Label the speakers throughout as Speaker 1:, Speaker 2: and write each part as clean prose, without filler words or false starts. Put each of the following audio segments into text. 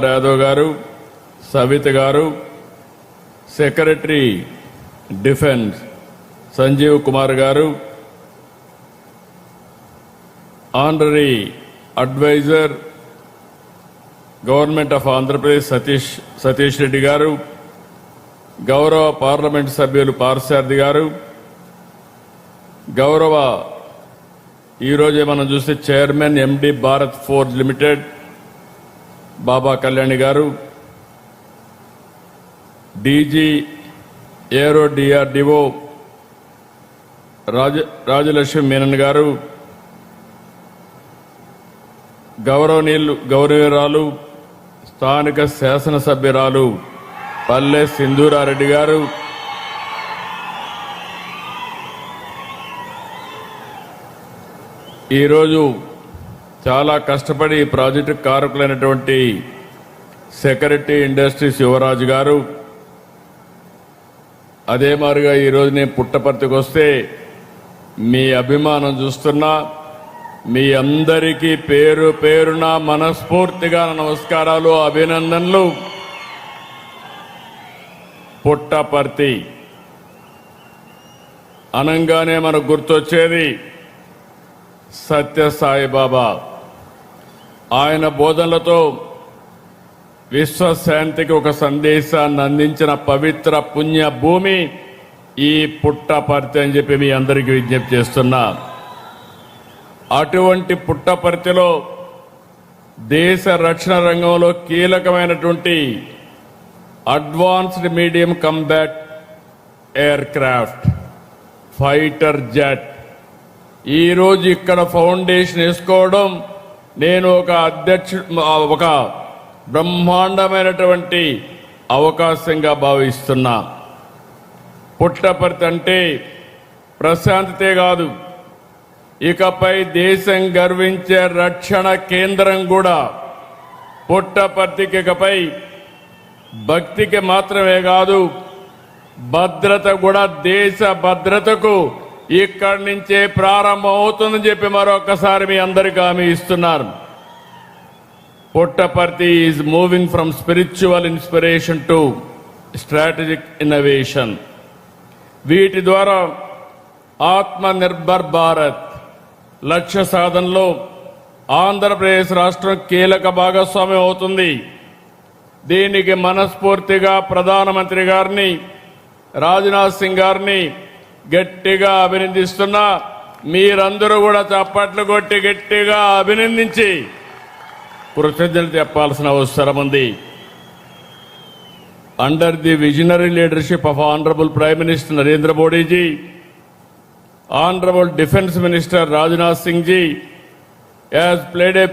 Speaker 1: యాదవ్ గారు, సవిత గారు, secretary defence Sanjeev Kumar garu, honorary advisor government of Andhra Pradesh Satish Reddy garu, గౌరవ పార్లమెంట్ సభ్యులు పార్సారథి గారు, గౌరవ ఈరోజే మనం చూస్తే chairman MD Bharat Forge Limited Baba Kalyani గారు, DG aero DRDO Rajalakshmi Menon గారు, గౌరవనీయురాలు స్థానిక శాసనసభ్యురాలు పల్లె సింధూరారెడ్డి గారు, ఈరోజు చాలా కష్టపడి ఈ ప్రాజెక్టు కారకులైనటువంటి సెక్రటరీ ఇండస్ట్రీస్ యువరాజు గారు, అదే మాదిరిగా ఈరోజు నేను పుట్టపర్తికి వస్తే మీ అభిమానం చూస్తున్నా. మీ అందరికీ పేరు పేరున మనస్ఫూర్తిగా నమస్కారాలు, అభినందనలు. పుట్టపర్తి అనంగానే మనకు గుర్తొచ్చేది సత్యసాయిబాబా. ఆయన బోధనలతో విశ్వశాంతికి ఒక సందేశాన్ని అందించిన పవిత్ర పుణ్య భూమి ఈ పుట్టపర్తి అని చెప్పి మీ అందరికీ విజ్ఞప్తి చేస్తున్నా. అటువంటి పుట్టపర్తిలో దేశ రక్షణ రంగంలో కీలకమైనటువంటి advanced medium combat air craft fighter jet ఈరోజు ఇక్కడ ఫౌండేషన్ వేసుకోవడం నేను ఒక బ్రహ్మాండమైనటువంటి అవకాశంగా భావిస్తున్నా. పుట్టపర్తి అంటే ప్రశాంతతే కాదు, ఇకపై దేశం గర్వించే రక్షణ కేంద్రం కూడా. పుట్టపర్తికి ఇకపై భక్తికి మాత్రమే కాదు, భద్రత కూడా, దేశ భద్రతకు ఇక్కడి నుంచే ప్రారంభం అవుతుందని చెప్పి మరొకసారి మీ అందరికీ హామీ ఇస్తున్నారు. Puttaparthi is moving from spiritual inspiration to strategic innovation. వీటి ద్వారా ఆత్మ నిర్భర్ భారత్ లక్ష్య సాధనలో ఆంధ్రప్రదేశ్ రాష్ట్రం కీలక భాగస్వామ్యం అవుతుంది. దీనికి మనస్ఫూర్తిగా ప్రధానమంత్రి గారిని, రాజ్నాథ్ సింగ్ గారిని గట్టిగా అభినందిస్తున్నా. మీరందరూ కూడా చప్పట్లు కొట్టి గట్టిగా అభినందించి కృతజ్ఞతలు చెప్పాల్సిన అవసరం ఉంది. Under the visionary leadership of honourable prime minister Narendra Modiji, honourable defence minister Rajnath Singh ji has played a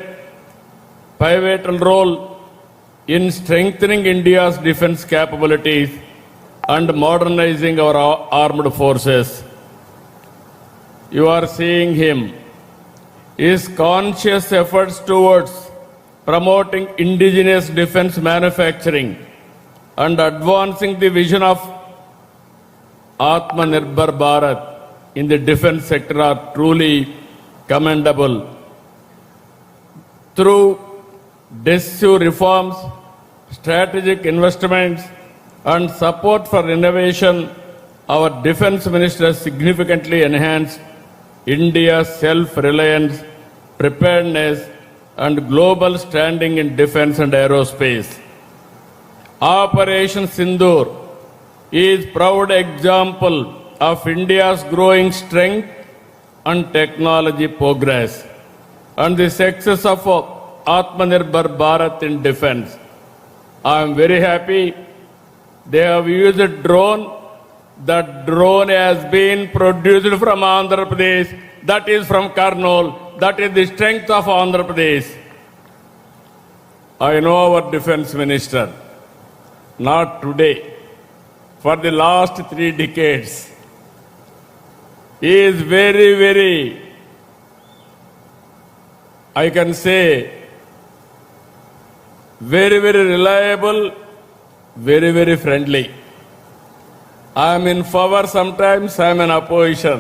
Speaker 1: pivotal role in strengthening India's defense capabilities and modernizing our armed forces. You are seeing him. His conscious efforts towards promoting indigenous defense manufacturing and advancing the vision of Atmanirbhar Bharat in the defense sector are truly commendable. Through decisive reforms, strategic investments, and support for innovation, our defense minister has significantly enhanced India's self-reliance, preparedness, and global standing in defense and aerospace. Operation Sindoor is a proud example of India's growing strength and technology progress, and the success of Atmanirbhar Bharat in defense. I am very happy they have used a drone. That drone has been produced from Andhra Pradesh, that is from Kurnool, that is the strength of Andhra Pradesh. I know our defense minister, not today, for the last 3 decades. He is very, very, I can say, very, very reliable, very, very friendly. I am in favor sometimes, I am in opposition.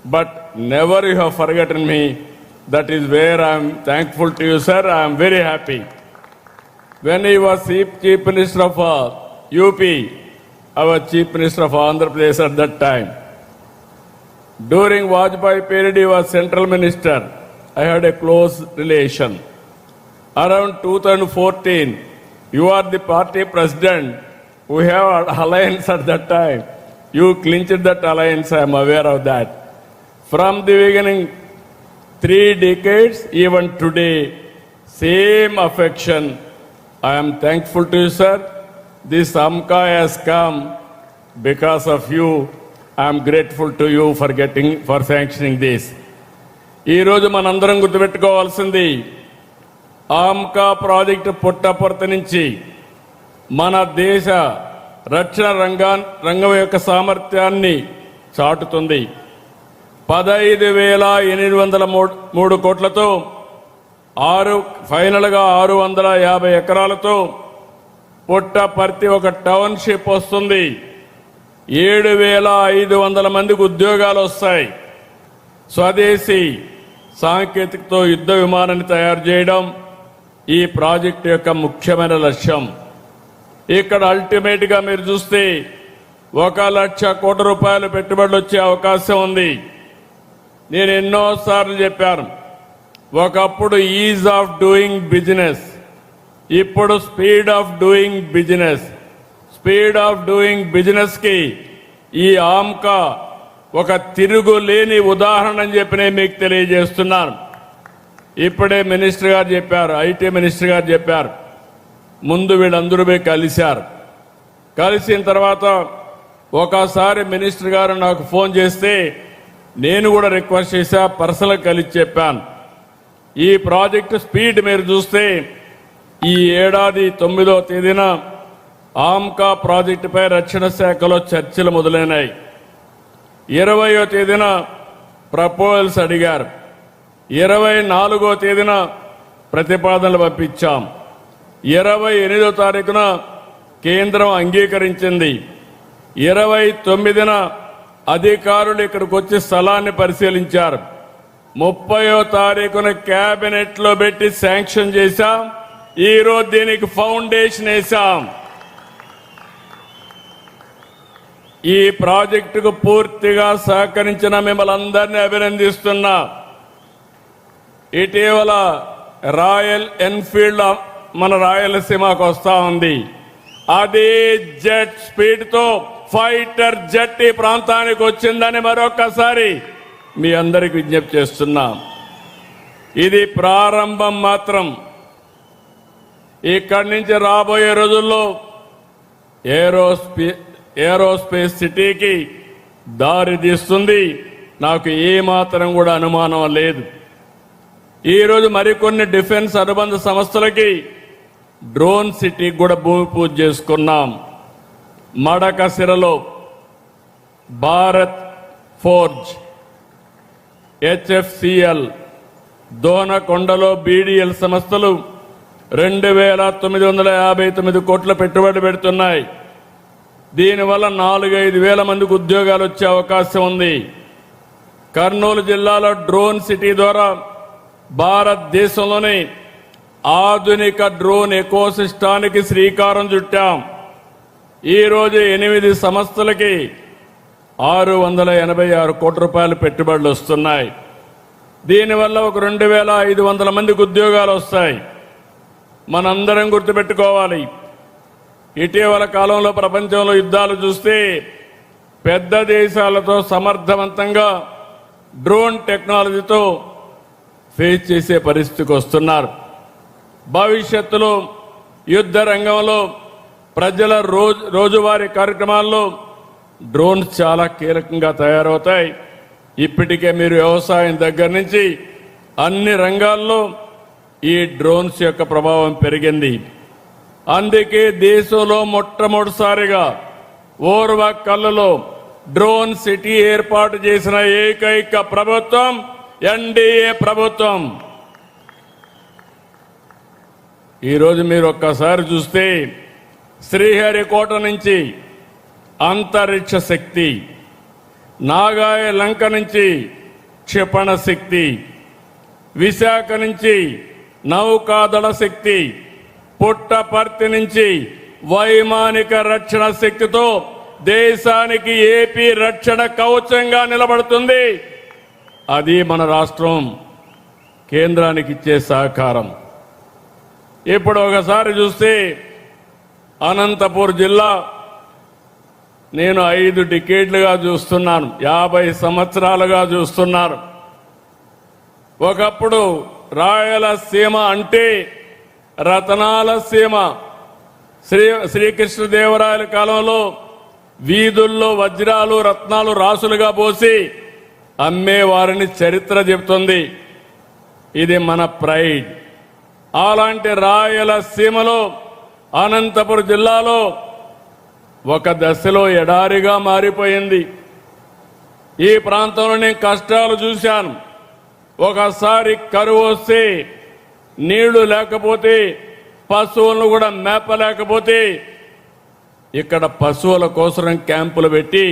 Speaker 1: But never you have forgotten me. That is where I am thankful to you, sir. I am very happy. when he was Chief Minister of UP, our Chief Minister of Andhra Pradesh at that time. During Vajpayee period, he was Central Minister. I had a close relation. Around 2014, you are the party president. We have an alliance at that time. You clinched that alliance, I am aware of that. From the beginning, 3 decades, even today, same affection. I am thankful to you, sir. This AMCA has come because of you. I am grateful to you for sanctioning this. ఈ రోజు మనందరం గుర్తుపెట్టుకోవాల్సింది AMCA project Puttaparthi నుంచి మన దేశ రక్షణ రంగం యొక్క సామర్థ్యాన్ని చాటుతుంది. 15,803 కోట్లతో ఫైనల్గా 650 ఎకరాలతో పుట్టపర్తి ఒక టౌన్షిప్ వస్తుంది. 7,500 మందికి ఉద్యోగాలు వస్తాయి. స్వదేశీ సాంకేతికతో యుద్ధ విమానాన్ని తయారు చేయడం ఈ ప్రాజెక్టు యొక్క ముఖ్యమైన లక్ష్యం. ఇక్కడ అల్టిమేట్ గా మీరు చూస్తే 1,00,000 కోట్ల రూపాయలు పెట్టుబడులు వచ్చే అవకాశం ఉంది. నేను ఎన్నోసార్లు చెప్పాను, ఒకప్పుడు ఈజ్ ఆఫ్ డూయింగ్ బిజినెస్, ఇప్పుడు speed of doing business. Speed of doing business కి ఈ ఆమ్కా ఒక తిరుగులేని ఉదాహరణ అని చెప్పి నేను మీకు తెలియజేస్తున్నాను. ఇప్పుడే మినిస్టర్ గారు చెప్పారు, ఐటీ మినిస్టర్ గారు చెప్పారు, ముందు వీళ్ళందరూ పోయి కలిశారు. కలిసిన తర్వాత ఒకసారి మినిస్టర్ గారు నాకు ఫోన్ చేస్తే నేను కూడా రిక్వెస్ట్ చేశా, పర్సనల్ కలిసి చెప్పాను. ఈ ప్రాజెక్టు స్పీడ్ మీరు చూస్తే ఈ ఏడాది 9వ తేదీన ఆమ్కా ప్రాజెక్టుపై రక్షణ శాఖలో చర్చలు మొదలైనాయి. 20వ తేదీన ప్రపోజల్స్ అడిగారు. 24వ తేదీన ప్రతిపాదనలు పంపించాం. 28వ తారీఖున కేంద్రం అంగీకరించింది. 29న అధికారులు ఇక్కడికి వచ్చి స్థలాన్ని పరిశీలించారు. 30వ తారీఖున కేబినెట్ లో పెట్టి శాంక్షన్ చేశాం. ఈ రోజు దీనికి ఫౌండేషన్ వేశాం. ఈ ప్రాజెక్టుకు పూర్తిగా సహకరించిన మిమ్మల్ని అందరినీ అభినందిస్తున్నా. ఇటీవల రాయల్ ఎన్ఫీల్డ్ మన రాయలసీమకు వస్తా ఉంది. అదే జెట్ స్పీడ్ తో ఫైటర్ జెట్ ఈ ప్రాంతానికి వచ్చిందని మరొకసారి మీ అందరికి విజ్ఞప్తి చేస్తున్నా. ఇది ప్రారంభం మాత్రం. ఇక్కడి నుంచి రాబోయే రోజుల్లో ఏరోస్పేస్ సిటీకి దారి తీస్తుంది. నాకు ఏమాత్రం కూడా అనుమానం లేదు. ఈరోజు మరికొన్ని డిఫెన్స్ అనుబంధ సంస్థలకి డ్రోన్ సిటీకి కూడా భూమి పూజ చేసుకున్నాం. మడకసిరలో భారత్ ఫోర్జ్, HFCL, దోనకొండలో BDL సంస్థలు 2,959 కోట్ల పెట్టుబడి పెడుతున్నాయి. దీనివల్ల 4-5 వేల మందికి ఉద్యోగాలు వచ్చే అవకాశం ఉంది. కర్నూలు జిల్లాలో డ్రోన్ సిటీ ద్వారా భారతదేశంలోని ఆధునిక డ్రోన్ ఎకోసిస్టానికి శ్రీకారం చుట్టాం. ఈరోజు 8 సంస్థలకి 686 కోట్ల రూపాయల పెట్టుబడులు వస్తున్నాయి. దీనివల్ల ఒక 2,500 మందికి ఉద్యోగాలు వస్తాయి. మనందరం గుర్తుపెట్టుకోవాలి, ఇటీవల కాలంలో ప్రపంచంలో యుద్ధాలు చూస్తే పెద్ద దేశాలతో సమర్థవంతంగా డ్రోన్ టెక్నాలజీతో ఫేస్ చేసే పరిస్థితికి వస్తున్నారు. భవిష్యత్తులో యుద్ధ రంగంలో ప్రజల రోజువారీ కార్యక్రమాల్లో డ్రోన్స్ చాలా కీలకంగా తయారవుతాయి. ఇప్పటికే మీరు వ్యవసాయం దగ్గర నుంచి అన్ని రంగాల్లో ఈ డ్రోన్స్ యొక్క ప్రభావం పెరిగింది. అందుకే దేశంలో మొట్టమొదటిసారిగా ఓర్వకల్లులో డ్రోన్ సిటీ ఏర్పాటు చేసిన ఏకైక ప్రభుత్వం NDA ప్రభుత్వం. ఈరోజు మీరు ఒక్కసారి చూస్తే శ్రీహరికోట నుంచి అంతరిక్ష శక్తి, నాగాయ లంక నుంచి క్షిపణ శక్తి, విశాఖ నుంచి నౌకాదళ శక్తి, పుట్టపర్తి నుంచి వైమానిక రక్షణ శక్తితో దేశానికి ఏపీ రక్షణ కవచంగా నిలబడుతుంది. అది మన రాష్ట్రం కేంద్రానికి ఇచ్చే సహకారం. ఇప్పుడు ఒకసారి చూస్తే అనంతపూర్ జిల్లా నేను 5 డికేడ్లుగా చూస్తున్నాను, 50 సంవత్సరాలుగా చూస్తున్నాను. ఒకప్పుడు రాయలసీమ అంటే రతనాల సీమ. శ్రీకృష్ణదేవరాయల కాలంలో వీధుల్లో వజ్రాలు రత్నాలు రాసులుగా పోసి అమ్మేవారిని చరిత్ర చెబుతుంది. ఇది మన ప్రైడ్. అలాంటి రాయలసీమలో అనంతపురం జిల్లాలో ఒక దశలో ఎడారిగా మారిపోయింది. ఈ ప్రాంతంలో నేను కష్టాలు చూశాను. ఒకసారి కరువు వస్తే నీళ్లు లేకపోతే పశువులను కూడా మేపలేకపోతే ఇక్కడ పశువుల కోసం క్యాంపులు పెట్టి